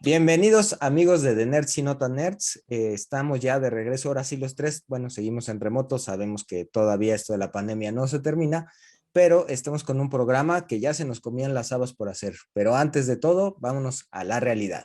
Bienvenidos amigos de The Nerds y No Tan Nerds. Estamos ya de regreso, ahora sí los tres. Bueno, seguimos en remoto, sabemos que todavía esto de la pandemia no se termina, pero estamos con un programa que ya se nos comían las habas por hacer. Pero antes de todo, vámonos a la realidad.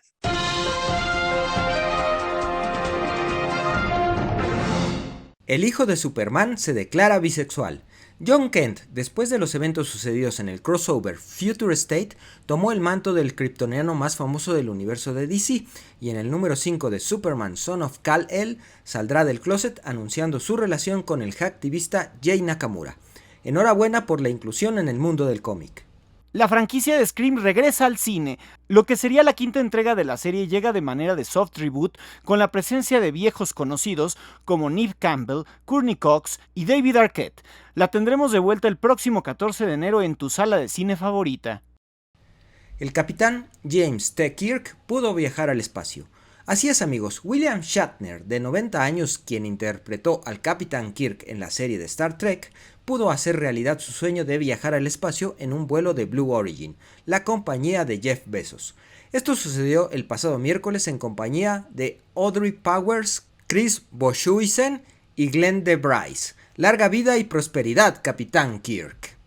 El hijo de Superman se declara bisexual. Jon Kent, después de los eventos sucedidos en el crossover Future State, tomó el manto del kryptoniano más famoso del universo de DC, y en el número 5 de Superman Son of Kal-El saldrá del closet anunciando su relación con el hacktivista Jay Nakamura. Enhorabuena por la inclusión en el mundo del cómic. La franquicia de Scream regresa al cine. Lo que sería la quinta entrega de la serie llega de manera de soft reboot con la presencia de viejos conocidos como Neve Campbell, Courtney Cox y David Arquette. La tendremos de vuelta el próximo 14 de enero en tu sala de cine favorita. El capitán James T. Kirk pudo viajar al espacio. Así es amigos, William Shatner, de 90 años, quien interpretó al Capitán Kirk en la serie de Star Trek, pudo hacer realidad su sueño de viajar al espacio en un vuelo de Blue Origin, la compañía de Jeff Bezos. Esto sucedió el pasado miércoles en compañía de Audrey Powers, Chris Boshuisen y Glenn DeBrice. Larga vida y prosperidad, Capitán Kirk.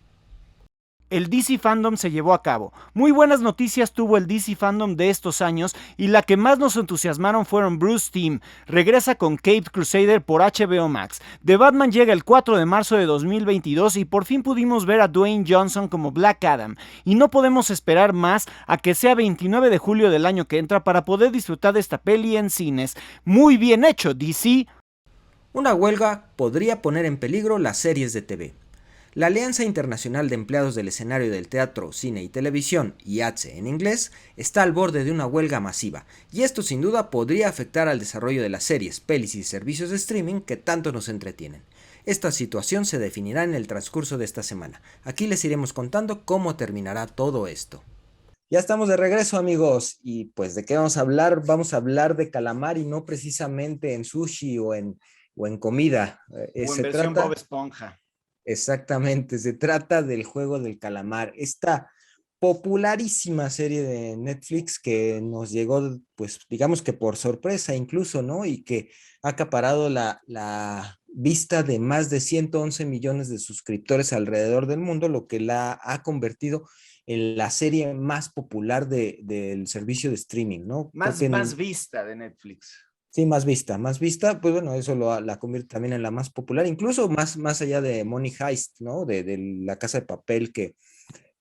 El DC Fandom se llevó a cabo. Muy buenas noticias tuvo el DC Fandom de estos años y la que más nos entusiasmaron fueron Bruce Timm. Regresa con Caped Crusader por HBO Max. The Batman llega el 4 de marzo de 2022 y por fin pudimos ver a Dwayne Johnson como Black Adam. Y no podemos esperar más a que sea 29 de julio del año que entra para poder disfrutar de esta peli en cines. Muy bien hecho, DC. Una huelga podría poner en peligro las series de TV. La Alianza Internacional de Empleados del Escenario del Teatro, Cine y Televisión, IATSE en inglés, está al borde de una huelga masiva, y esto sin duda podría afectar al desarrollo de las series, pelis y servicios de streaming que tanto nos entretienen. Esta situación se definirá en el transcurso de esta semana. Aquí les iremos contando cómo terminará todo esto. Ya estamos de regreso amigos, y pues ¿de qué vamos a hablar? Vamos a hablar de calamar y no precisamente en sushi o en comida. O en Se versión Bob trata... Esponja. Exactamente, se trata del juego del calamar, esta popularísima serie de Netflix que nos llegó, pues digamos que por sorpresa incluso, ¿no? Y que ha acaparado la vista de más de 111 millones de suscriptores alrededor del mundo, lo que la ha convertido en la serie más popular del servicio de streaming, ¿no? Creo que Más vista de Netflix. sí, más vista, pues bueno, eso la convierte también en la más popular, incluso más allá de Money Heist, ¿no? De La Casa de Papel, que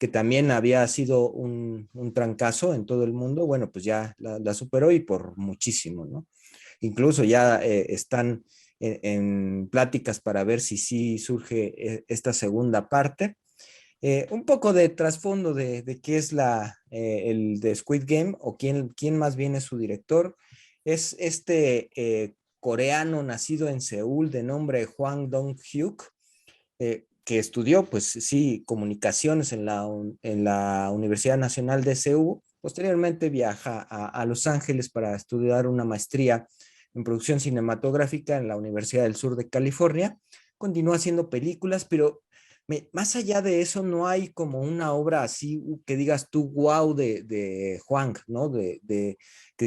también había sido un trancazo en todo el mundo, bueno, pues ya la superó y por muchísimo, ¿no? Incluso ya están en pláticas para ver si sí surge esta segunda parte. Un poco de trasfondo de qué es el de Squid Game o quién más bien es su director. Es este coreano nacido en Seúl de nombre Hwang Dong-hyuk, que estudió, pues sí, comunicaciones en la Universidad Nacional de Seúl. Posteriormente viaja a Los Ángeles para estudiar una maestría en producción cinematográfica en la Universidad del Sur de California. Continúa haciendo películas, pero más allá de eso no hay como una obra así que digas tú, wow, de Juan, ¿no?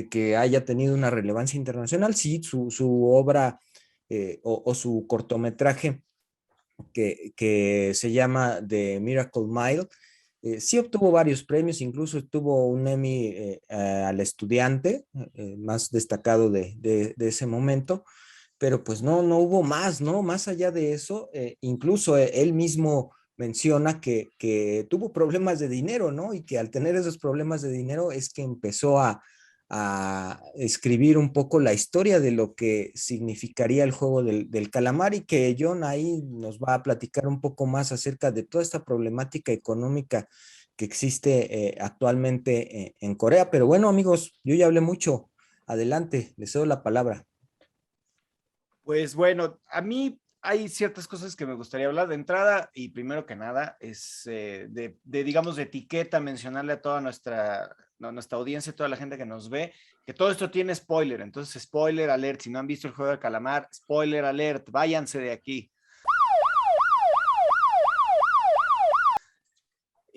Que haya tenido una relevancia internacional. Sí, su obra o su cortometraje que se llama The Miracle Mile. Sí obtuvo varios premios, incluso tuvo un Emmy al estudiante más destacado de ese momento, pero pues no hubo más, ¿no? Más allá de eso, incluso él mismo menciona que tuvo problemas de dinero, ¿no? Y que al tener esos problemas de dinero es que empezó a escribir un poco la historia de lo que significaría el juego del calamar, y que John ahí nos va a platicar un poco más acerca de toda esta problemática económica que existe actualmente en Corea. Pero bueno, amigos, yo ya hablé mucho. Adelante, les cedo la palabra. Pues bueno, a mí hay ciertas cosas que me gustaría hablar de entrada y primero que nada es digamos, de etiqueta, mencionarle a toda nuestra audiencia, toda la gente que nos ve, que todo esto tiene spoiler. Entonces, spoiler alert, si no han visto el juego de calamar, spoiler alert, váyanse de aquí.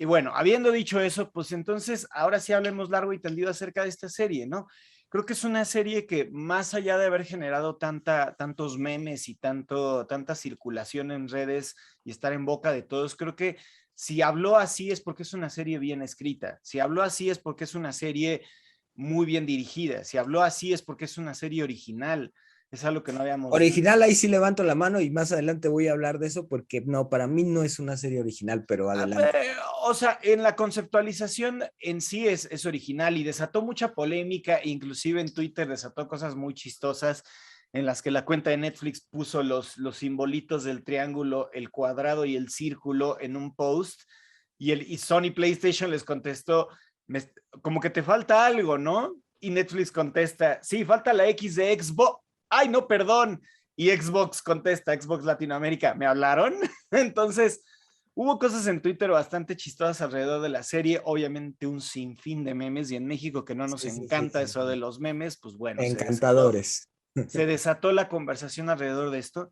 Y bueno, habiendo dicho eso, pues entonces ahora sí hablemos largo y tendido acerca de esta serie, ¿no? Creo que es una serie que más allá de haber generado tantos memes y tanta circulación en redes y estar en boca de todos, creo que si habló así es porque es una serie bien escrita, si habló así es porque es una serie muy bien dirigida, si habló así es porque es una serie original, es algo que no habíamos visto. Original, ahí sí levanto la mano y más adelante voy a hablar de eso porque no, para mí no es una serie original, pero adelante. O sea, en la conceptualización en sí es original y desató mucha polémica, inclusive en Twitter desató cosas muy chistosas en las que la cuenta de Netflix puso los simbolitos del triángulo, el cuadrado y el círculo en un post y Sony PlayStation les contestó, como que te falta algo, ¿no? Y Netflix contesta, sí, falta la X de Xbox. Ay, no, perdón. Y Xbox contesta, Xbox Latinoamérica, ¿me hablaron? Entonces, hubo cosas en Twitter bastante chistosas alrededor de la serie, obviamente un sinfín de memes y en México que no nos Sí, sí, sí, encanta sí, eso de sí. los memes, pues bueno, Encantadores. se desató la conversación alrededor de esto.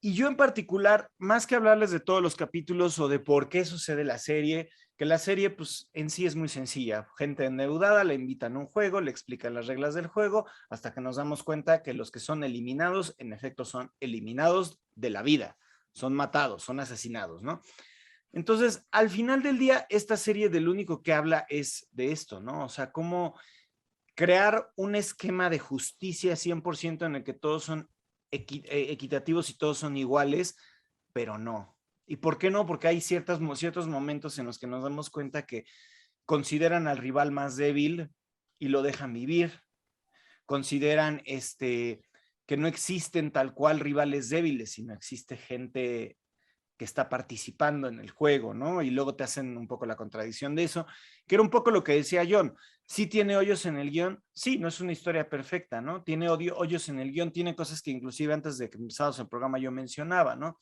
Y yo en particular, más que hablarles de todos los capítulos o de por qué sucede la serie, que la serie pues en sí es muy sencilla. Gente endeudada le invitan a un juego, le explican las reglas del juego, hasta que nos damos cuenta que los que son eliminados, en efecto, son eliminados de la vida, son matados, son asesinados, ¿no? Entonces, al final del día, esta serie del único que habla es de esto, ¿no? O sea, cómo crear un esquema de justicia 100% en el que todos son equitativos y todos son iguales, pero no. ¿Y por qué no? Porque hay ciertos momentos en los que nos damos cuenta que consideran al rival más débil y lo dejan vivir. Consideran que no existen tal cual rivales débiles, sino existe gente que está participando en el juego, ¿no? Y luego te hacen un poco la contradicción de eso, que era un poco lo que decía John. Sí tiene hoyos en el guión, sí, no es una historia perfecta, ¿no? Tiene hoyos en el guión, tiene cosas que inclusive antes de que empezáramos el programa yo mencionaba, ¿no?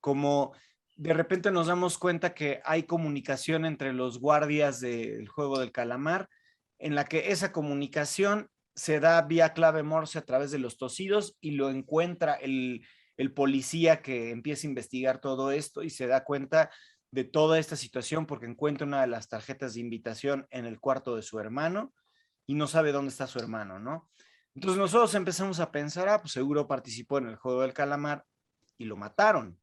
Como de repente nos damos cuenta que hay comunicación entre los guardias del juego del calamar, en la que esa comunicación se da vía clave Morse a través de los tosidos y lo encuentra el policía que empieza a investigar todo esto y se da cuenta de toda esta situación porque encuentra una de las tarjetas de invitación en el cuarto de su hermano y no sabe dónde está su hermano, ¿no? Entonces nosotros empezamos a pensar, pues seguro participó en el juego del calamar y lo mataron.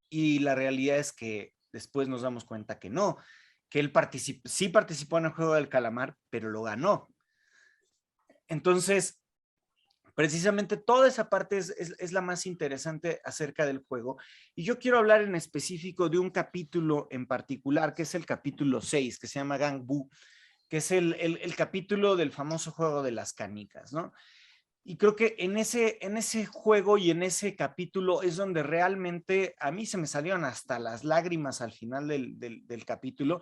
Y la realidad es que después nos damos cuenta que no, que él sí participó en el juego del calamar, pero lo ganó. Entonces, precisamente toda esa parte es la más interesante acerca del juego. Y yo quiero hablar en específico de un capítulo en particular, que es el capítulo 6, que se llama Gang Boo, que es el capítulo del famoso juego de las canicas, ¿no? Y creo que en ese juego y en ese capítulo es donde realmente a mí se me salieron hasta las lágrimas al final del capítulo,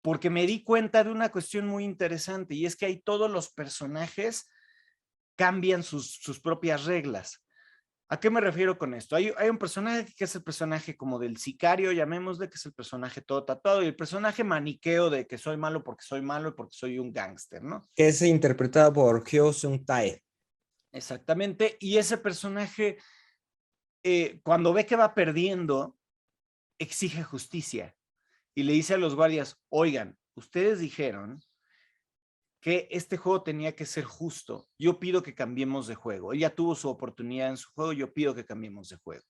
porque me di cuenta de una cuestión muy interesante y es que hay todos los personajes cambian sus propias reglas. ¿A qué me refiero con esto? Hay un personaje que es el personaje como del sicario, llamémosle, que es el personaje todo tatuado, y el personaje maniqueo de que soy malo porque soy malo y porque soy un gángster, ¿no? Que es interpretada por Hyo Sung Tae. Exactamente, y ese personaje, cuando ve que va perdiendo, exige justicia y le dice a los guardias, oigan, ustedes dijeron que este juego tenía que ser justo. Yo pido que cambiemos de juego. Ella tuvo su oportunidad en su juego, yo pido que cambiemos de juego.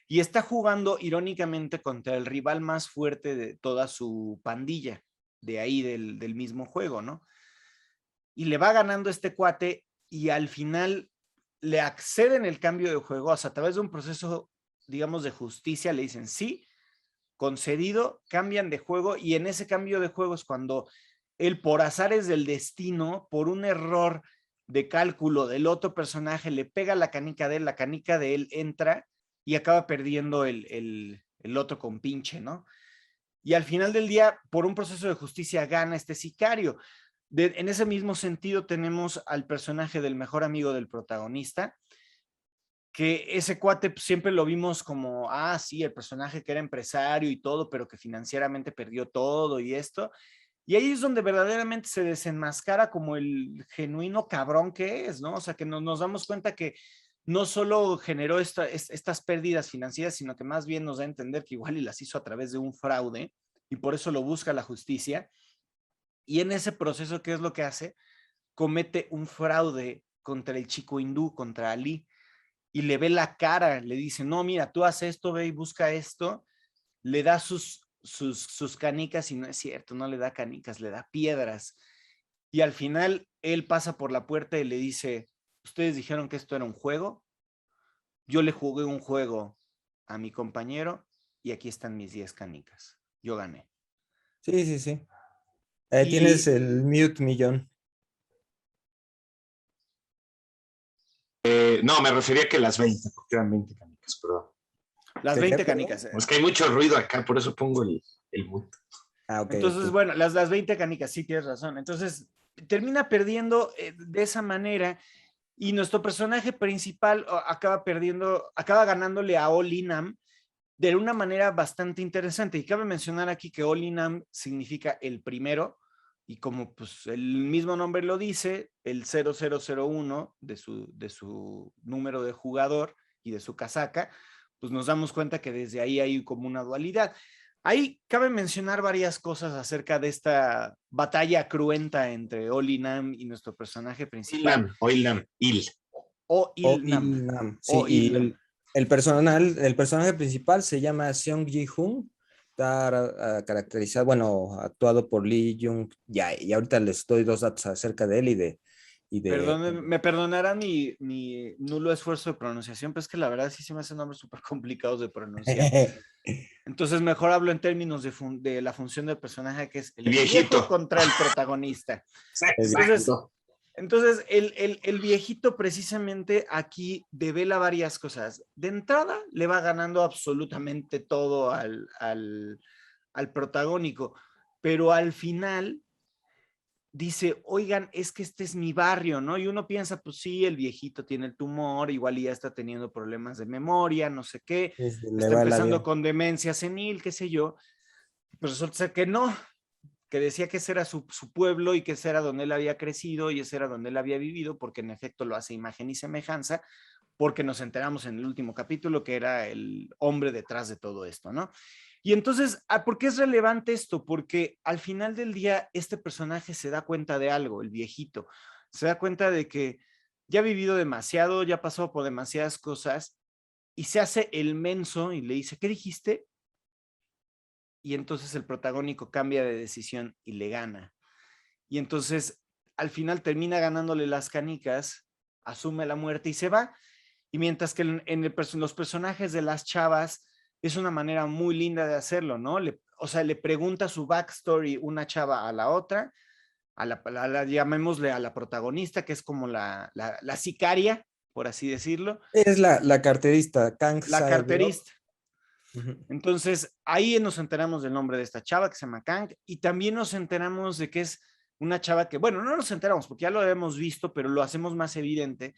Y está jugando irónicamente contra el rival más fuerte de toda su pandilla, de ahí del mismo juego, ¿no? Y le va ganando este cuate y al final le acceden el cambio de juego, o sea, a través de un proceso, digamos, de justicia, le dicen sí, concedido, cambian de juego y en ese cambio de juego es cuando él, por azares del destino, por un error de cálculo del otro personaje, le pega la canica de él entra y acaba perdiendo el otro compinche, ¿no? Y al final del día, por un proceso de justicia, gana este sicario. En ese mismo sentido, tenemos al personaje del mejor amigo del protagonista, que ese cuate pues, siempre lo vimos como, sí, el personaje que era empresario y todo, pero que financieramente perdió todo y esto. Y ahí es donde verdaderamente se desenmascara como el genuino cabrón que es, ¿no? O sea, que nos damos cuenta que no solo generó estas pérdidas financieras, sino que más bien nos da a entender que igual y las hizo a través de un fraude y por eso lo busca la justicia. Y en ese proceso, ¿qué es lo que hace? Comete un fraude contra el chico hindú, contra Ali, y le ve la cara, le dice, no, mira, tú haces esto, ve y busca esto, le da sus canicas y no es cierto, no le da canicas, le da piedras. Y al final él pasa por la puerta y le dice, ustedes dijeron que esto era un juego, yo le jugué un juego a mi compañero y aquí están mis 10 canicas, yo gané. Sí, sí, sí. Tienes Y el mute millón. No, me refería a que las 20, porque eran 20 canicas, perdón. las 20 canicas. Es que hay mucho ruido acá, por eso pongo el mute. Ok, Entonces, ok. bueno, las 20 canicas, sí tienes razón. Entonces, termina perdiendo de esa manera y nuestro personaje principal acaba ganándole a Olinam de una manera bastante interesante. Y cabe mencionar aquí que Olinam significa el primero y como pues el mismo nombre lo dice, el 0001 de su número de jugador y de su casaca, pues nos damos cuenta que desde ahí hay como una dualidad. Ahí cabe mencionar varias cosas acerca de esta batalla cruenta entre Olinam y nuestro personaje principal. Oilnam, Il. O O Ilnam. Il-nam, sí, O y Ilnam. el personaje principal se llama Seong Ji-hoon, está caracterizado, bueno, actuado por Lee Jung-jae, y ahorita les doy dos datos acerca de él y de Me perdonarán mi nulo esfuerzo de pronunciación, pero es que la verdad sí se me hacen nombres súper complicados de pronunciar. Entonces mejor hablo en términos de la función del personaje, que es el viejo Viejito. contra el protagonista. Exacto. Entonces el viejito precisamente aquí devela varias cosas. De entrada, le va ganando absolutamente todo al protagónico, pero al final dice, oigan, es que este es mi barrio, ¿no? Y uno piensa, pues sí, el viejito tiene el tumor, igual ya está teniendo problemas de memoria, no sé qué, le está va el empezando avión. con demencia senil, qué sé yo. Pues resulta ser que no, que decía que ese era su pueblo y que ese era donde él había crecido y ese era donde él había vivido, porque en efecto lo hace imagen y semejanza, porque nos enteramos en el último capítulo que era el hombre detrás de todo esto, ¿no? Y entonces, ¿por qué es relevante esto? Porque al final del día este personaje se da cuenta de algo, el viejito, se da cuenta de que ya ha vivido demasiado, ya ha pasado por demasiadas cosas y se hace el menso y le dice, ¿qué dijiste? Y entonces el protagónico cambia de decisión y le gana. Y entonces al final termina ganándole las canicas, asume la muerte y se va. Y mientras que los personajes de las chavas es una manera muy linda de hacerlo, ¿no? O sea, le pregunta su backstory una chava a la otra, llamémosle a la protagonista, que es como la sicaria, por así decirlo, Es la carterista, Kang la Sae-byeok. carterista. Ujú. Entonces, ahí nos enteramos del nombre de esta chava que se llama Kang y también nos enteramos de que es una chava que, bueno, no nos enteramos porque ya lo habíamos visto, pero lo hacemos más evidente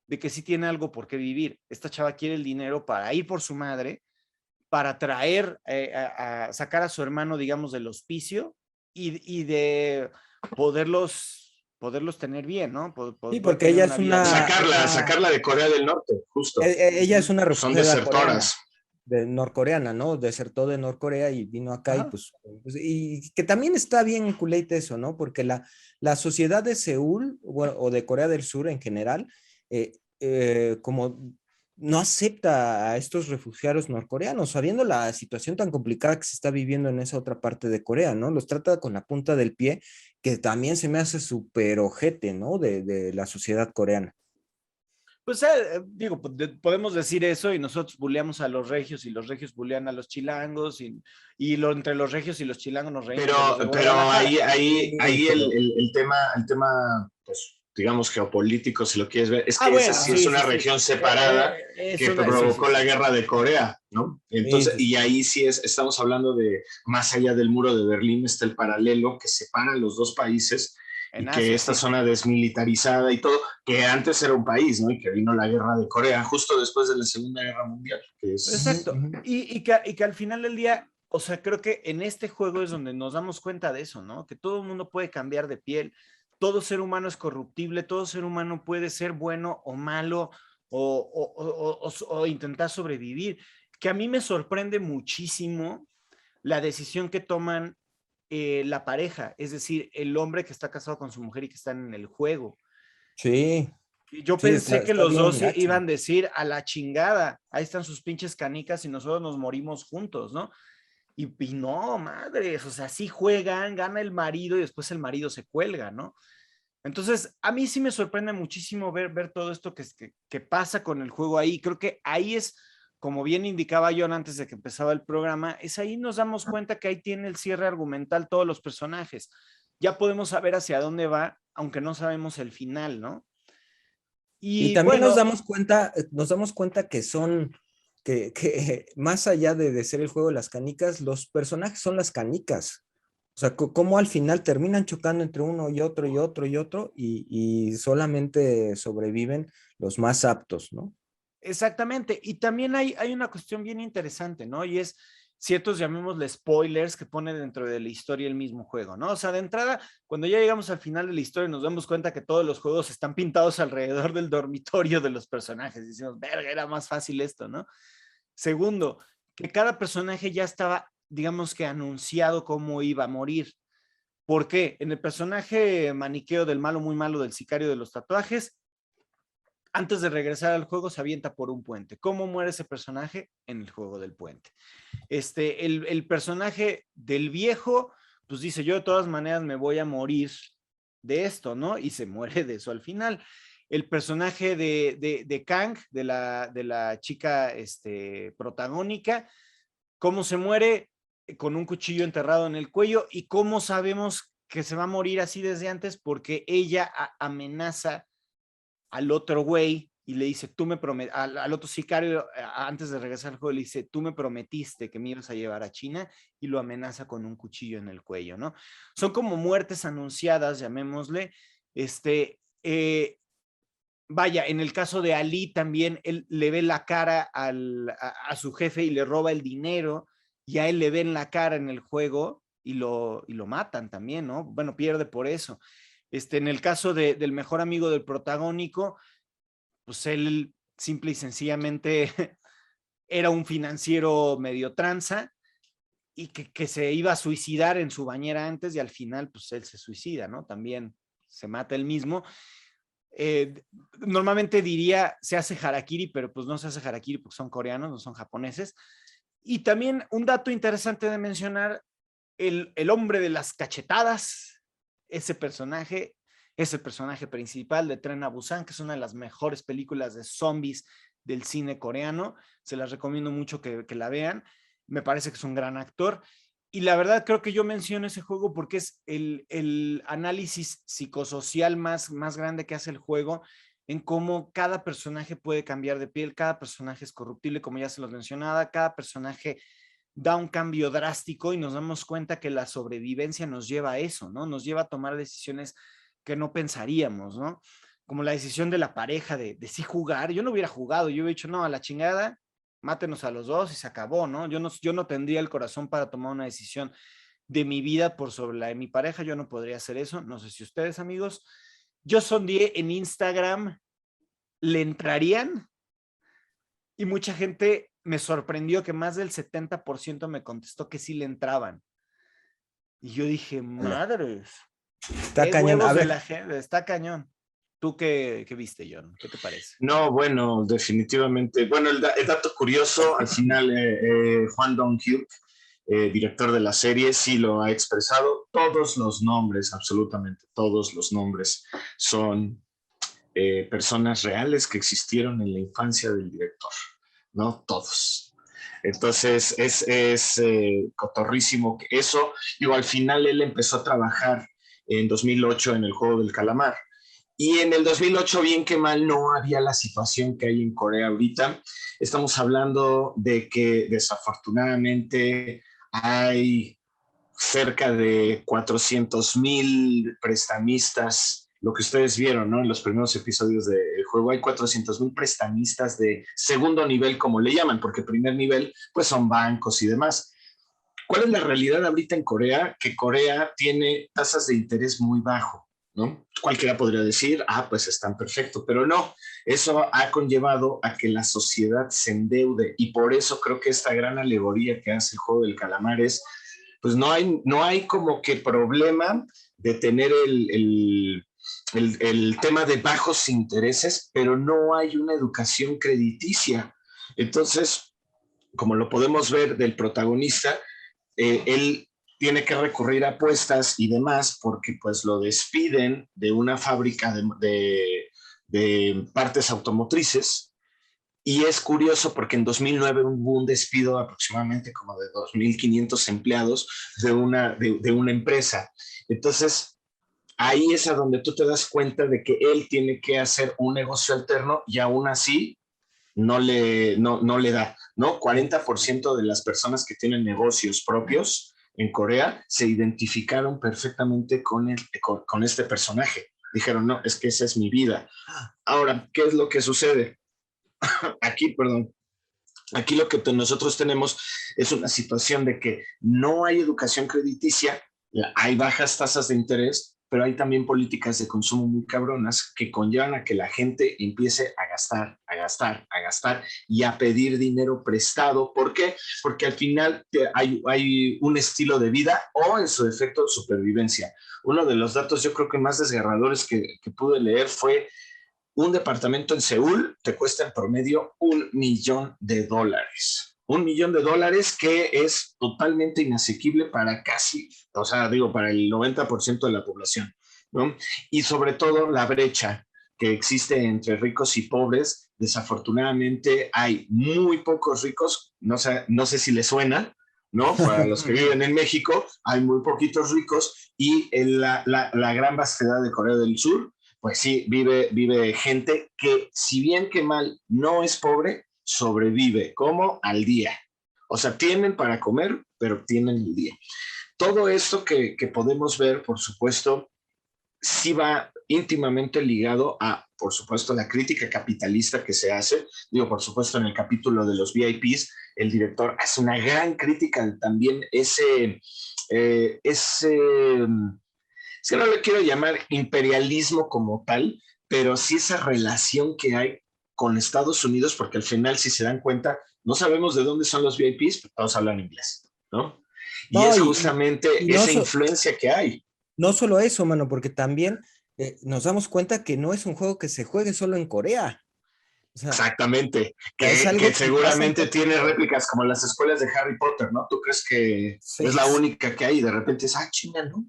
de que sí tiene algo por qué vivir. Esta chava quiere el dinero para ir por su madre, para traer, a sacar a su hermano, digamos, del hospicio y de poderlos tener bien, ¿no? Sí, Poder porque tener ella una es vida digna. Sacarla de Corea del Norte, justo. ella es una Son refugiada coreana, desertoras. norcoreana, ¿no? Desertó de Norcorea y vino acá y Ajá. pues, y que también está bien culate eso, ¿no? Porque la sociedad de Seúl, bueno, o de Corea del Sur en general, como no acepta a estos refugiados norcoreanos, sabiendo la situación tan complicada que se está viviendo en esa otra parte de Corea, ¿no? Los trata con la punta del pie, que también se me hace súper ojete, ¿no? De la sociedad coreana. Pues digo, podemos decir eso y nosotros buleamos a los regios y los regios bulean a los chilangos entre los regios y los chilangos nos reímos de los de Pero Guadalajara. ahí Pero, el tema, pues, digamos, geopolítico, si lo quieres ver, es Ah, que esa bueno, sí sí, es sí, una sí. región separada que Sí, sí, provocó la sí. guerra de Corea, ¿no? sí, Entonces, sí, y sí. ahí sí estamos hablando de, más allá del muro de Berlín, está el paralelo que separa los dos países En y que Asia, esta sí. zona desmilitarizada y todo, que antes era un país, ¿no? Y que vino la guerra de Corea justo después de la Segunda Guerra Mundial, que Ujú, es... Exacto. ujú. Y que al final del día, o sea, creo que en este juego es donde nos damos cuenta de eso, ¿no? Que todo el mundo puede cambiar de piel, todo ser humano es corruptible, todo ser humano puede ser bueno o malo o intentar sobrevivir. Que a mí me sorprende muchísimo la decisión que toman la pareja, es decir, el hombre que está casado con su mujer y que están en el juego. Sí, Yo sí, pensé que está los bien dos gacho. iban a decir a la chingada, ahí están sus pinches canicas y nosotros nos morimos juntos, ¿no? Y no, madres, o sea, sí juegan, gana el marido y después el marido se cuelga, ¿no? Entonces, a mí sí me sorprende muchísimo ver todo esto que pasa con el juego ahí. Creo que ahí es, como bien indicaba John antes de que empezaba el programa, es ahí nos damos cuenta que ahí tiene el cierre argumental todos los personajes. Ya podemos saber hacia dónde va, aunque no sabemos el final, ¿no? Y Y también bueno, nos damos cuenta que son, que más allá de ser el juego de las canicas, los personajes son las canicas. O sea, cómo al final terminan chocando entre uno y otro y otro y otro y solamente sobreviven los más aptos, ¿no? exactamente. Y también hay una cuestión bien interesante, ¿no? Y es ciertos, llamémosle spoilers, que pone dentro de la historia el mismo juego, ¿no? O sea, de entrada, cuando ya llegamos al final de la historia, nos damos cuenta que todos los juegos están pintados alrededor del dormitorio de los personajes. Y decimos, verga, era más fácil esto, ¿no? Segundo, que cada personaje ya estaba, digamos que anunciado cómo iba a morir. ¿Por qué? En el personaje maniqueo del malo muy malo del sicario de los tatuajes, antes de regresar al juego se avienta por un puente. ¿Cómo muere ese personaje? En el juego del puente. El personaje del viejo, pues dice, yo de todas maneras me voy a morir de esto, ¿no? Y se muere de eso al final. El personaje de Kang, de la chica protagónica, ¿cómo se muere? Con un cuchillo enterrado en el cuello. ¿Y cómo sabemos que se va a morir así desde antes? Porque ella amenaza al otro güey y le dice, tú me prometiste, al otro sicario, antes de regresar al juego, le dice, tú me prometiste que me ibas a llevar a China, y lo amenaza con un cuchillo en el cuello, ¿no? Son como muertes anunciadas, llamémosle. Vaya, en el caso de Ali también, él le ve la cara a su jefe y le roba el dinero, y a él le ven la cara en el juego y lo matan también, ¿no? Bueno, pierde por eso. En el caso del mejor amigo del protagónico, pues él simple y sencillamente era un financiero medio tranza y que se iba a suicidar en su bañera antes, y al final pues él se suicida, ¿no? También se mata él mismo. Normalmente diría se hace harakiri, pero pues no se hace harakiri porque son coreanos, no son japoneses. Y también un dato interesante de mencionar, el hombre de las cachetadas, ese personaje es el personaje principal de Tren a Busan, que es una de las mejores películas de zombies del cine coreano. Se las recomiendo mucho que la vean. Me parece que es un gran actor. Y la verdad creo que yo menciono ese juego porque es el análisis psicosocial más grande que hace el juego, en cómo cada personaje puede cambiar de piel, cada personaje es corruptible, como ya se los mencionaba, cada personaje da un cambio drástico y nos damos cuenta que la sobrevivencia nos lleva a eso, ¿no? Nos lleva a tomar decisiones que no pensaríamos, ¿no? Como la decisión de la pareja de sí jugar. Yo no hubiera jugado, yo hubiera dicho, no, a la chingada, mátenos a los dos y se acabó, ¿no? Yo no tendría el corazón para tomar una decisión de mi vida por sobre la de mi pareja, yo no podría hacer eso. No sé si ustedes, amigos. Yo sondeé en Instagram, ¿le entrarían? Y mucha gente me sorprendió que más del 70% me contestó que sí le entraban. Y yo dije, madres, Está qué cañón. A huevos de ver, la gente, está cañón. ¿Tú qué viste, John? ¿Qué te parece? No, bueno, definitivamente. Bueno, el dato curioso, al final, Juan Dong-hyuk, director de la serie, sí lo ha expresado. Todos los nombres, absolutamente todos los nombres, son personas reales que existieron en la infancia del director, ¿no? Todos. Entonces, es cotorrísimo que eso. Digo, al final él empezó a trabajar en 2008 en el Juego del Calamar. Y en el 2008, bien que mal, no había la situación que hay en Corea ahorita. Estamos hablando de que desafortunadamente hay cerca de 400,000 prestamistas, lo que ustedes vieron, ¿no? En los primeros episodios del juego hay 400,000 prestamistas de segundo nivel, como le llaman, porque primer nivel pues son bancos y demás. ¿Cuál es la realidad ahorita en Corea? Que Corea tiene tasas de interés muy bajo, ¿no? Cualquiera podría decir, pues están perfectos, pero no, eso ha conllevado a que la sociedad se endeude y por eso creo que esta gran alegoría que hace el juego del calamar es, pues no hay como que problema de tener el tema de bajos intereses, pero no hay una educación crediticia. Entonces, como lo podemos ver del protagonista, él tiene que recurrir a apuestas y demás porque pues lo despiden de una fábrica de partes automotrices. Y es curioso porque en 2009 hubo un despido aproximadamente como de 2.500 empleados de una empresa. Entonces, ahí es a donde tú te das cuenta de que él tiene que hacer un negocio alterno y aún así no le da, ¿no? 40% de las personas que tienen negocios propios en Corea se identificaron perfectamente con este personaje. Dijeron, no, es que esa es mi vida. Ahora, ¿qué es lo que sucede? Aquí lo que nosotros tenemos es una situación de que no hay educación crediticia, hay bajas tasas de interés, pero hay también políticas de consumo muy cabronas que conllevan a que la gente empiece a gastar y a pedir dinero prestado. ¿Por qué? Porque al final hay un estilo de vida o en su defecto supervivencia. Uno de los datos yo creo que más desgarradores que pude leer fue un departamento en Seúl te cuesta en promedio $1 millón. $1 millón que es totalmente inasequible para para el 90% de la población, ¿no? Y sobre todo la brecha que existe entre ricos y pobres. Desafortunadamente hay muy pocos ricos, no sé si les suena, ¿no? Para los que viven en México, hay muy poquitos ricos y la gran vastedad de Corea del Sur, pues sí, vive gente que, si bien que mal, no es pobre, sobrevive como al día. O sea, tienen para comer, pero tienen el día. Todo esto que podemos ver, por supuesto, sí va íntimamente ligado a, por supuesto, la crítica capitalista que se hace. Digo, por supuesto, en el capítulo de los VIPs, el director hace una gran crítica también es que no le quiero llamar imperialismo como tal, pero sí esa relación que hay con Estados Unidos, porque al final, si se dan cuenta, no sabemos de dónde son los VIPs, pero todos hablan inglés, ¿no? Y No, es justamente y no, esa influencia que hay. no solo eso, mano, porque también nos damos cuenta que no es un juego que se juegue solo en Corea. O sea, Exactamente, es algo que que pasa en seguramente todo tiene el mundo. réplicas como las escuelas de Harry Potter, ¿no? ¿Tú crees que es Sí, la única que hay y de repente es, chinga, ¿no?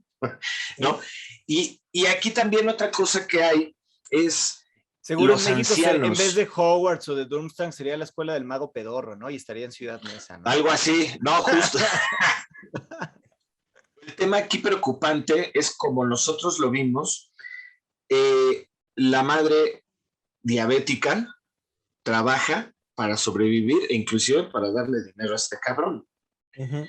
¿No? sí. Y aquí también otra cosa que hay es Seguro en los México, en vez ancianos. de Hogwarts o de Durmstrang, sería la escuela del mago pedorro, ¿no? Y estaría en Ciudad Neza, ¿no? Algo así, no, justo. El tema aquí preocupante es como nosotros lo vimos, la madre diabética trabaja para sobrevivir e inclusive para darle dinero a este cabrón. Uh-huh.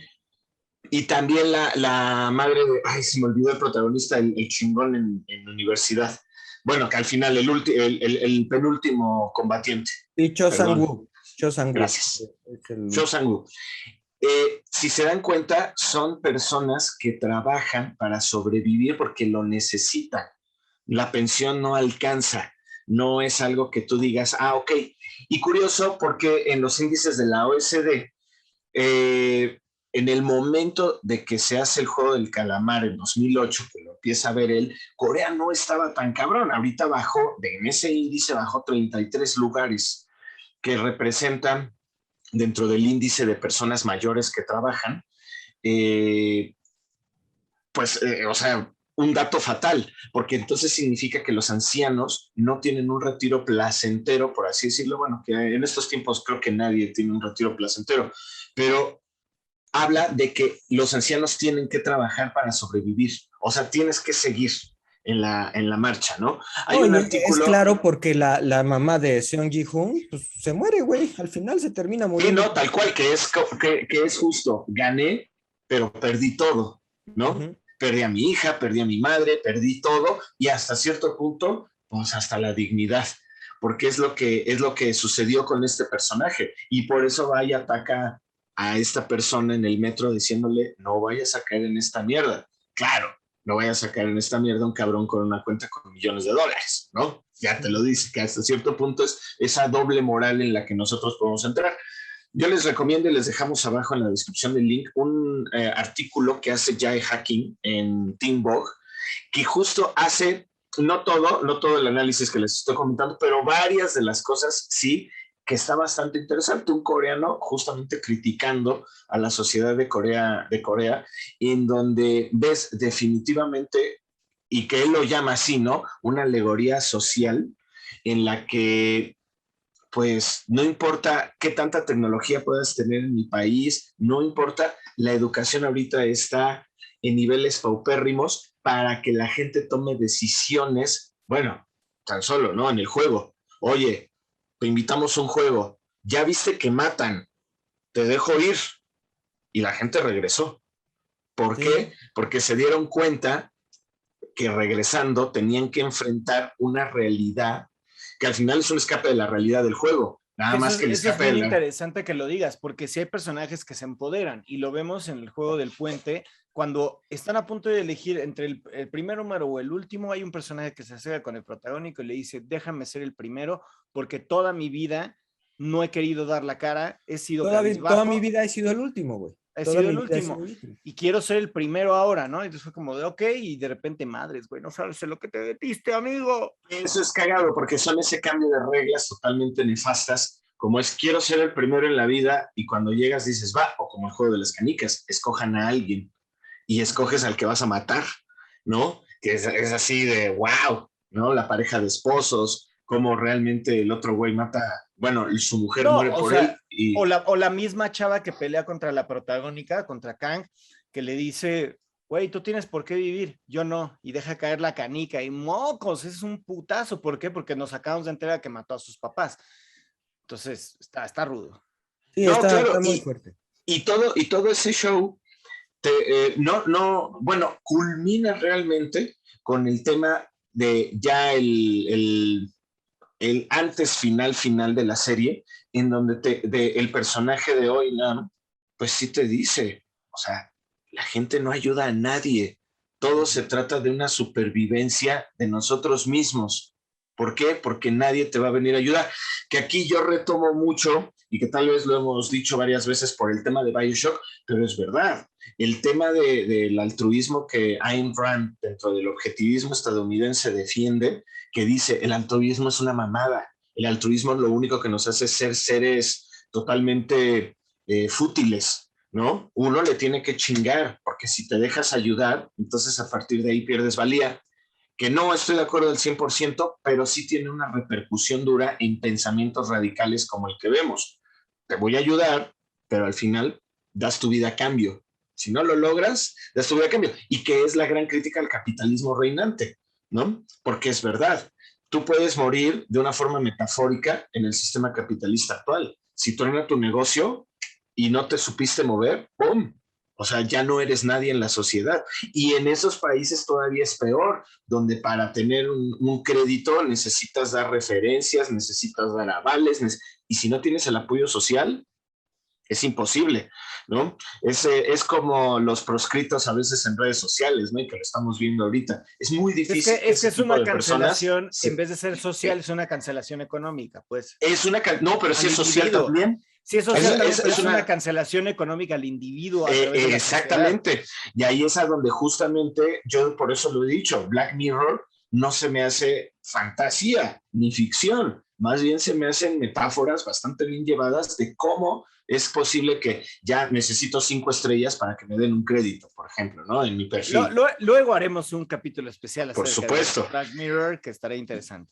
Y también la madre de, se me olvidó el protagonista, el chingón en universidad. Bueno, que al final el penúltimo combatiente. Y Cho Perdón. Sang-woo. Cho Sang-woo. Gracias. Es el... Cho Sang-woo. Si se dan cuenta, son personas que trabajan para sobrevivir porque lo necesitan. La pensión no alcanza, no es algo que tú digas, ok. Y curioso porque en los índices de la OSD, en el momento de que se hace el juego del calamar en 2008, que lo empieza a ver él, Corea no estaba tan cabrón. Ahorita en ese índice bajó 33 lugares que representan dentro del índice de personas mayores que trabajan, o sea, un dato fatal, porque entonces significa que los ancianos no tienen un retiro placentero, por así decirlo. Bueno, que en estos tiempos creo que nadie tiene un retiro placentero, pero habla de que los ancianos tienen que trabajar para sobrevivir, o sea, tienes que seguir en la marcha, ¿no? Hay No, un y es artículo... claro porque la mamá de Seong Ji-hoon pues, se muere, güey. Al final se termina Sí, muriendo. no, tal cual, que es justo. Gané, pero perdí todo, ¿no? Uh-huh. Perdí a mi hija, perdí a mi madre, perdí todo y hasta cierto punto, pues hasta la dignidad, porque es lo que sucedió con este personaje y por eso va y ataca a esta persona en el metro diciéndole, no vayas a caer en esta mierda. Claro, no vaya a sacar en esta mierda un cabrón con una cuenta con millones de dólares, ¿no? Ya te lo dice, que hasta cierto punto es esa doble moral en la que nosotros podemos entrar. Yo les recomiendo y les dejamos abajo en la descripción del link un artículo que hace Jay Hacking en Team Vogue, que justo hace, no todo el análisis que les estoy comentando, pero varias de las cosas sí, que está bastante interesante. Un coreano justamente criticando a la sociedad de Corea, en donde ves definitivamente, y que él lo llama así, ¿no? Una alegoría social en la que pues no importa qué tanta tecnología puedas tener en mi país, no importa, la educación ahorita está en niveles paupérrimos para que la gente tome decisiones, bueno, tan solo, ¿no? En el juego. Oye, te invitamos a un juego, ya viste que matan, te dejo ir. Y la gente regresó. ¿Por qué? Porque se dieron cuenta que regresando tenían que enfrentar una realidad que al final es un escape de la realidad del juego. Nada más que el escape es muy interesante que lo digas, porque si hay personajes que se empoderan, y lo vemos en el juego del puente, cuando están a punto de elegir entre el primer número o el último, hay un personaje que se acerca con el protagónico y le dice, déjame ser el primero, porque toda mi vida no he querido dar la cara, he sido toda mi vida he sido el último, güey. He sido el último y quiero ser el primero ahora, ¿no? Entonces fue como de, ok, y de repente, madres, güey, no sabes lo que te metiste, amigo. Eso es cagado, porque son ese cambio de reglas totalmente nefastas, como es quiero ser el primero en la vida, y cuando llegas dices, va, o como el juego de las canicas, escojan a alguien, y escoges al que vas a matar, ¿no? Que es así de, wow, ¿no? La pareja de esposos, cómo realmente el otro güey mata, bueno, su mujer muere por él. Y... o la misma chava que pelea contra la protagónica, contra Kang, que le dice, güey, tú tienes por qué vivir, yo no, y deja caer la canica, y mocos, es un putazo. ¿Por qué? Porque nos acabamos de enterar que mató a sus papás. Entonces, está rudo. Sí, no, claro, está muy fuerte. Y todo ese show, bueno, culmina realmente con el tema de ya el antes final de la serie, en donde el personaje de Oinan, pues sí te dice, o sea, la gente no ayuda a nadie, todo se trata de una supervivencia de nosotros mismos. ¿Por qué? Porque nadie te va a venir a ayudar. Que aquí yo retomo mucho, y que tal vez lo hemos dicho varias veces por el tema de BioShock, pero es verdad. El tema del altruismo que Ayn Rand, dentro del objetivismo estadounidense, defiende, que dice, el altruismo es una mamada. El altruismo lo único que nos hace ser seres totalmente fútiles, ¿no? Uno le tiene que chingar, porque si te dejas ayudar, entonces a partir de ahí pierdes valía. Que no estoy de acuerdo del 100%, pero sí tiene una repercusión dura en pensamientos radicales como el que vemos. Te voy a ayudar, pero al final das tu vida a cambio. Si no lo logras, das tu vida a cambio. Y que es la gran crítica al capitalismo reinante, ¿no? Porque es verdad, tú puedes morir de una forma metafórica en el sistema capitalista actual. Si truena tu negocio y no te supiste mover, ¡pum! O sea, ya no eres nadie en la sociedad. Y en esos países todavía es peor, donde para tener un crédito necesitas dar referencias, necesitas dar avales, y si no tienes el apoyo social, es imposible, ¿no? Es como los proscritos a veces en redes sociales, ¿no? Y que lo estamos viendo ahorita. Es muy difícil. Es que es una cancelación, en vez de ser social, es una cancelación económica, pues. Es una, no, pero sí es social también. Sí, eso es una cancelación económica al individuo. Exactamente. Y ahí es a donde justamente, yo por eso lo he dicho, Black Mirror no se me hace fantasía ni ficción, más bien se me hacen metáforas bastante bien llevadas de cómo es posible que ya necesito 5 estrellas para que me den un crédito, por ejemplo, ¿no? En mi perfil. Luego haremos un capítulo especial por supuesto. De Black Mirror, que estará interesante.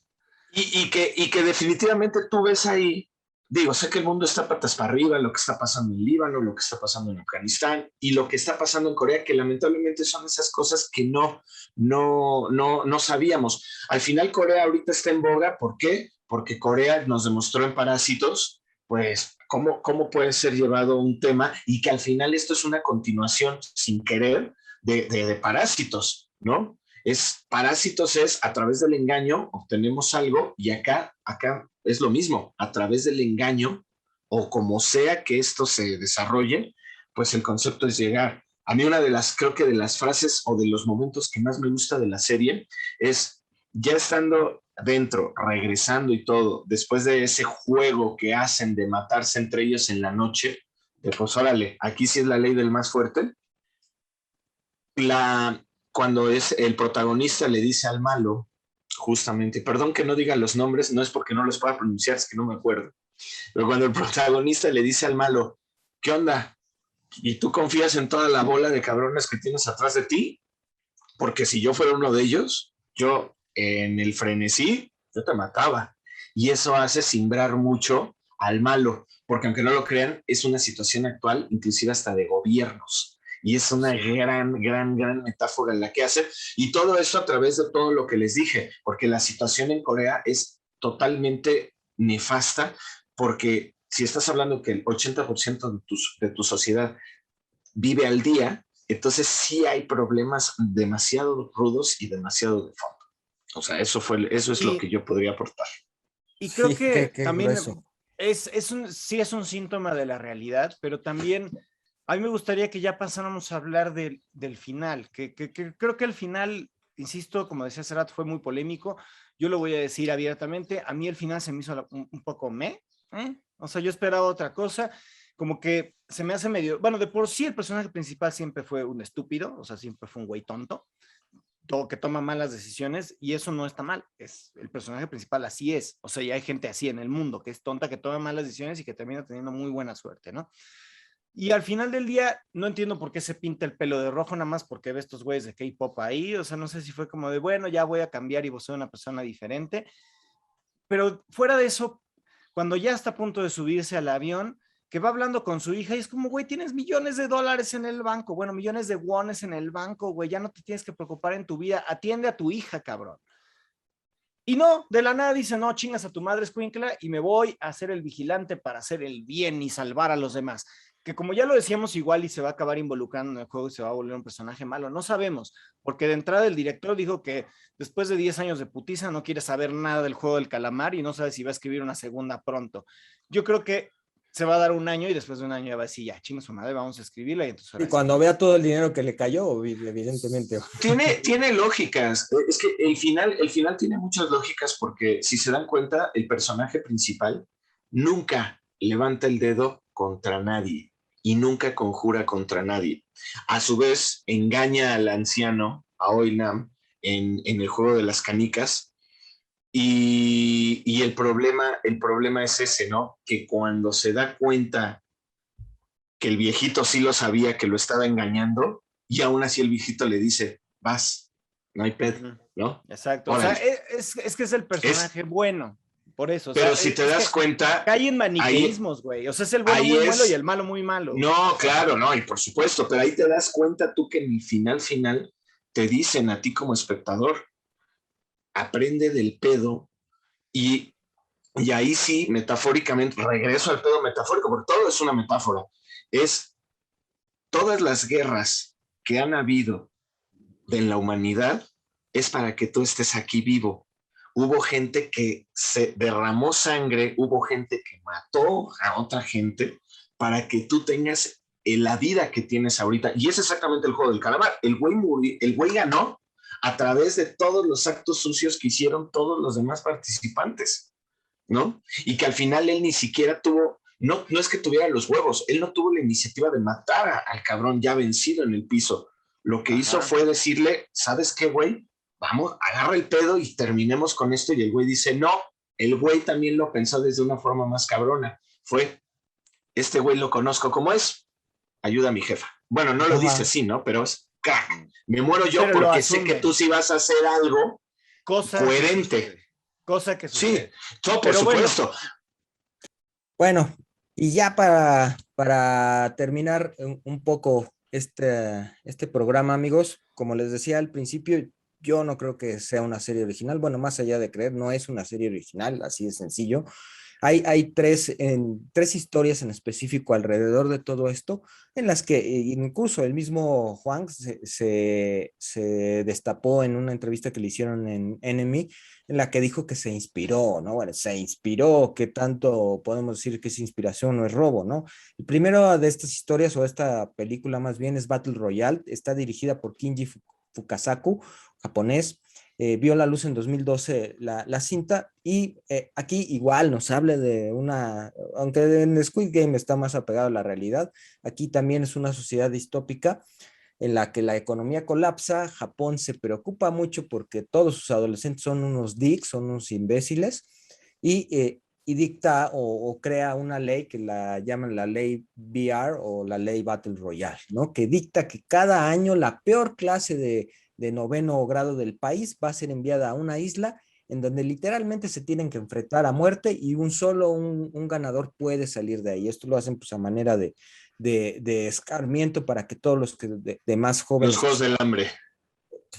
Y que definitivamente tú ves ahí. Digo, sé que el mundo está patas para arriba, lo que está pasando en Líbano, lo que está pasando en Afganistán y lo que está pasando en Corea, que lamentablemente son esas cosas que no sabíamos. Al final Corea ahorita está en boga, ¿por qué? Porque Corea nos demostró en Parásitos, pues, cómo puede ser llevado un tema y que al final esto es una continuación sin querer de Parásitos, ¿no? Parásitos es a través del engaño obtenemos algo y acá es lo mismo, a través del engaño o como sea que esto se desarrolle, pues el concepto es llegar A mí creo que de las frases o de los momentos que más me gusta de la serie es ya estando dentro, regresando y todo, después de ese juego que hacen de matarse entre ellos en la noche, de pues órale, aquí sí es la ley del más fuerte. Cuando es el protagonista le dice al malo, justamente, perdón que no diga los nombres, no es porque no los pueda pronunciar, es que no me acuerdo, pero cuando el protagonista le dice al malo, ¿qué onda? ¿Y tú confías en toda la bola de cabrones que tienes atrás de ti? Porque si yo fuera uno de ellos, yo en el frenesí, yo te mataba. Y eso hace simbrar mucho al malo, porque aunque no lo crean, es una situación actual, inclusive hasta de gobiernos. Y es una gran metáfora en la que hace. Y todo eso a través de todo lo que les dije, porque la situación en Corea es totalmente nefasta, porque si estás hablando que el 80% de tu sociedad vive al día, entonces sí hay problemas demasiado rudos y demasiado de fondo. O sea, eso es lo Y, que yo podría aportar. y creo Sí, que qué también grueso. sí es un síntoma de la realidad, pero también a mí me gustaría que ya pasáramos a hablar del final, que creo que el final, insisto, como decía hace rato, fue muy polémico. Yo lo voy a decir abiertamente, a mí el final se me hizo un poco o sea, yo esperaba otra cosa, como que se me hace medio, bueno, de por sí el personaje principal siempre fue un estúpido, o sea, siempre fue un güey tonto, que toma malas decisiones, y eso no está mal, es el personaje principal así es, o sea, ya hay gente así en el mundo, que es tonta, que toma malas decisiones y que termina teniendo muy buena suerte, ¿no? Y al final del día, no entiendo por qué se pinta el pelo de rojo, nada más porque ve estos güeyes de K-pop ahí, o sea, no sé si fue como de, bueno, ya voy a cambiar y voy a ser una persona diferente, pero fuera de eso, cuando ya está a punto de subirse al avión, que va hablando con su hija y es como, güey, tienes millones de dólares en el banco, bueno, millones de wones en el banco, güey, ya no te tienes que preocupar en tu vida, atiende a tu hija, cabrón. Y no, de la nada dice, no, chingas a tu madre, escuincla, y me voy a ser el vigilante para hacer el bien y salvar a los demás. Que como ya lo decíamos, igual y se va a acabar involucrando en el juego y se va a volver un personaje malo, no sabemos, porque de entrada el director dijo que después de 10 años de putiza no quiere saber nada del juego del calamar y no sabe si va a escribir una segunda pronto. Yo creo que se va a dar un año y después de un año ya va a decir, ya, chinga su madre, vamos a escribirla y entonces Y ahora sí. cuando vea todo el dinero que le cayó, evidentemente. Tiene lógicas. Es que el final tiene muchas lógicas porque si se dan cuenta, el personaje principal nunca levanta el dedo contra nadie y nunca conjura contra nadie. A su vez, engaña al anciano, a Oilnam, en el juego de las canicas. Y el problema es ese, ¿no? Que cuando se da cuenta que el viejito sí lo sabía, que lo estaba engañando, y aún así el viejito le dice, vas, no hay pedo, ¿no? Exacto, o sea, Órale. es que es el personaje bueno, por eso, o sea, Pero si te es das que cuenta, cae en ahí, maniqueísmos, güey, o sea, es el bueno ahí muy malo y el es, malo muy malo. no, claro, no, y por supuesto, pero ahí te das cuenta tú que en el final te dicen a ti como espectador, aprende del pedo y, y ahí sí, metafóricamente, regreso al pedo metafórico, porque todo es una metáfora, es todas las guerras que han habido en la humanidad es para que tú estés aquí vivo. Hubo gente que se derramó sangre, hubo gente que mató a otra gente para que tú tengas la vida que tienes ahorita. Y es exactamente el juego del calamar. El güey ganó a través de todos los actos sucios que hicieron todos los demás participantes, ¿no? Y que al final él ni siquiera tuvo, no es que tuviera los huevos, él no tuvo la iniciativa de matar al cabrón ya vencido en el piso. Lo que hizo Ajá. fue decirle, ¿sabes qué, güey? Vamos, agarra el pedo y terminemos con esto. Y el güey dice, no, el güey también lo pensó desde una forma más cabrona. Fue, este güey lo conozco como es, ayuda a mi jefa. Bueno, no lo dice Ajá. así, ¿no? Pero es, me muero yo Pero lo porque sé que asume, tú sí vas a hacer algo cosa que coherente. sucede, cosa que Sí, sucede. todo por Pero bueno, supuesto. Bueno, y ya para terminar un poco este programa, amigos, como les decía al principio, yo no creo que sea una serie original. Bueno, más allá de creer, no es una serie original, así de sencillo. Hay tres historias en específico alrededor de todo esto, en las que incluso el mismo Juan se destapó en una entrevista que le hicieron en Enemy, en la que dijo que se inspiró, ¿no? Bueno, se inspiró, ¿qué tanto podemos decir que es inspiración o es robo, ¿no? El primero de estas historias, o esta película más bien, es Battle Royale, está dirigida por Kinji Fukasaku, japonés. Vio la luz en 2012 la cinta, y aquí igual nos habla de una, aunque en Squid Game está más apegado a la realidad, aquí también es una sociedad distópica en la que la economía colapsa. Japón se preocupa mucho porque todos sus adolescentes son unos dicks, son unos imbéciles, y dicta o crea una ley que la llaman la ley VR o la ley Battle Royale, ¿no? Que dicta que cada año la peor clase de noveno grado del país va a ser enviada a una isla en donde literalmente se tienen que enfrentar a muerte, y un ganador puede salir de ahí. Esto lo hacen pues a manera de escarmiento para que todos los que de más Los jóvenes... Juegos del Hambre.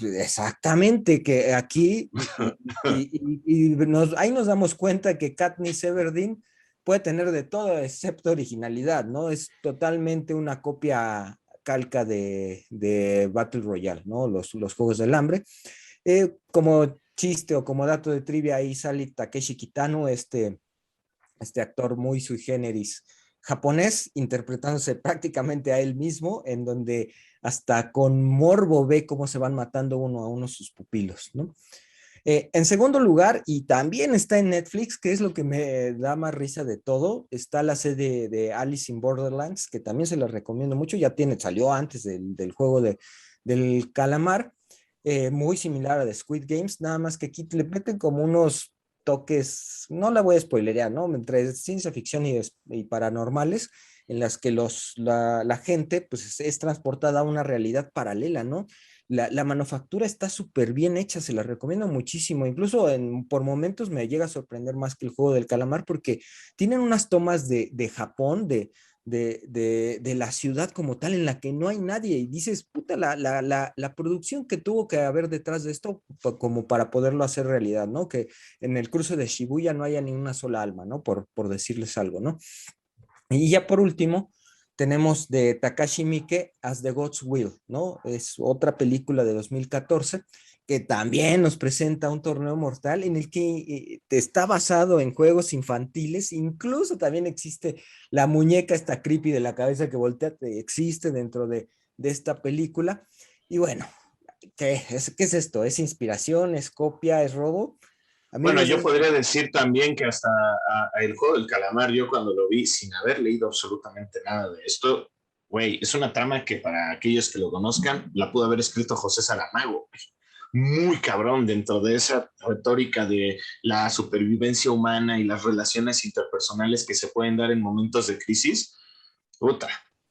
Exactamente, que aquí ahí nos damos cuenta que Katniss Everdeen puede tener de todo excepto originalidad, ¿no? Es totalmente una copia calca de Battle Royale, ¿no? Los Juegos del Hambre. Como chiste o como dato de trivia, ahí sale Takeshi Kitano, este actor muy sui generis japonés, interpretándose prácticamente a él mismo, en donde hasta con morbo ve cómo se van matando uno a uno sus pupilos, ¿no? En segundo lugar, y también está en Netflix, que es lo que me da más risa de todo, está la serie de Alice in Borderlands, que también se la recomiendo mucho, salió antes del juego del calamar, muy similar a The Squid Games, nada más que aquí le meten como unos toques, no la voy a spoilerear, ¿no? Entre ciencia ficción y paranormales, en las que la gente pues es transportada a una realidad paralela, ¿no? La manufactura está súper bien hecha, se la recomiendo muchísimo. Incluso por momentos me llega a sorprender más que el juego del calamar, porque tienen unas tomas de Japón, de la ciudad como tal, en la que no hay nadie, y dices, puta, la producción que tuvo que haber detrás de esto como para poderlo hacer realidad, ¿no? Que en el cruce de Shibuya no haya ni una sola alma, ¿no? Por decirles algo, ¿no? Y ya por último, tenemos de Takashi Miike, As the Gods Will, ¿no? Es otra película de 2014 que también nos presenta un torneo mortal en el que está basado en juegos infantiles. Incluso también existe la muñeca esta creepy de la cabeza que voltea, existe dentro de esta película. Y bueno, ¿qué es esto? ¿Es inspiración? ¿Es copia? ¿Es robo? Bueno, Amigos, yo podría decir también que hasta el juego del calamar, yo cuando lo vi, sin haber leído absolutamente nada de esto, güey, es una trama que para aquellos que lo conozcan, la pudo haber escrito José Saramago. Muy cabrón dentro de esa retórica de la supervivencia humana y las relaciones interpersonales que se pueden dar en momentos de crisis. Puta,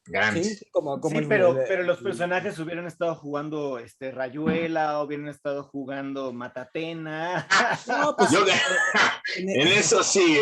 grande. sí, como Sí, pero los personajes hubieran estado jugando Rayuela, hubieran estado jugando Matatena. No, pues en eso sí,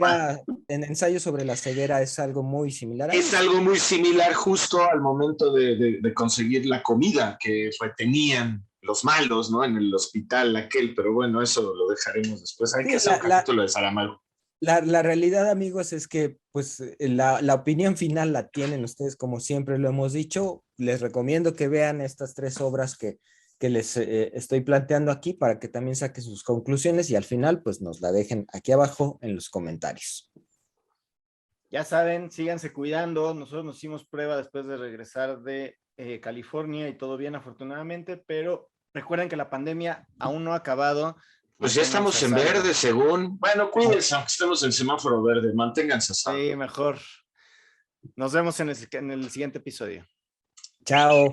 vale. En ensayo sobre la ceguera es algo muy similar a es eso. algo muy similar justo al momento de conseguir la comida que tenían los malos, ¿no? En el hospital aquel, pero bueno, eso lo dejaremos después. Hay que Sí, hacer un capítulo de Saramago. la realidad, amigos, es que pues la opinión final la tienen ustedes, como siempre lo hemos dicho. Les recomiendo que vean estas tres obras que les estoy planteando aquí, para que también saquen sus conclusiones, y al final pues nos la dejen aquí abajo en los comentarios. Ya saben, síganse cuidando. Nosotros nos hicimos prueba después de regresar de California y todo bien, afortunadamente, pero recuerden que la pandemia aún no ha acabado. Pues ya estamos en verde, según. Bueno, cuídense, aunque estemos en semáforo verde, manténganse a salvo. Sí, mejor. Nos vemos en el siguiente episodio. Chao.